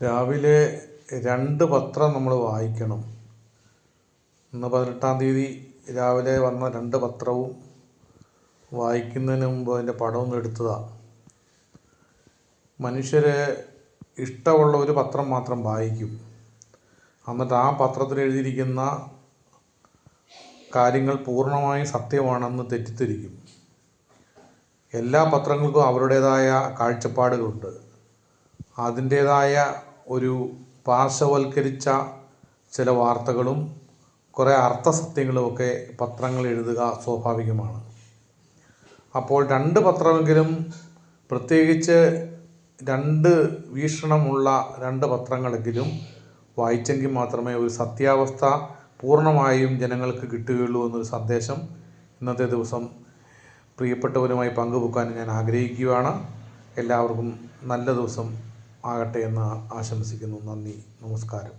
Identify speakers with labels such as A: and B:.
A: രാവിലെ 2 പത്രം നമ്മൾ വായിക്കണം. ഇന്ന് 18-ാം തീയതി രാവിലെ വന്ന 2 പത്രവും വായിക്കുന്നതിന് മുമ്പ് അതിൻ്റെ പടമൊന്നും എടുത്തതാണ്. മനുഷ്യർ ഇഷ്ടമുള്ള ഒരു പത്രം മാത്രം വായിക്കും. എന്നിട്ട് ആ പത്രത്തിൽ എഴുതിയിരിക്കുന്ന കാര്യങ്ങൾ പൂർണ്ണമായും സത്യമാണെന്ന് തെറ്റിദ്ധരിക്കും. എല്ലാ പത്രങ്ങൾക്കും അവരുടേതായ കാഴ്ചപ്പാടുകളുണ്ട്. അതിൻ്റേതായ ഒരു പാർശ്വവൽക്കരിച്ച ചില വാർത്തകളും കുറേ അർത്ഥസത്യങ്ങളുമൊക്കെ പത്രങ്ങൾ എഴുതുക സ്വാഭാവികമാണ്. അപ്പോൾ 2 പത്രമെങ്കിലും, പ്രത്യേകിച്ച് 2 വീക്ഷണമുള്ള 2 പത്രങ്ങളെങ്കിലും വായിച്ചെങ്കിൽ മാത്രമേ ഒരു സത്യാവസ്ഥ പൂർണ്ണമായും ജനങ്ങൾക്ക് കിട്ടുകയുള്ളൂ എന്നൊരു സന്ദേശം ഇന്നത്തെ ദിവസം പ്രിയപ്പെട്ടവരുമായി പങ്കുവെക്കാൻ ഞാൻ ആഗ്രഹിക്കുകയാണ്. എല്ലാവർക്കും നല്ല ദിവസം ആകട്ടെ എന്ന് ആശംസിക്കുന്നു. നന്ദി, നമസ്കാരം.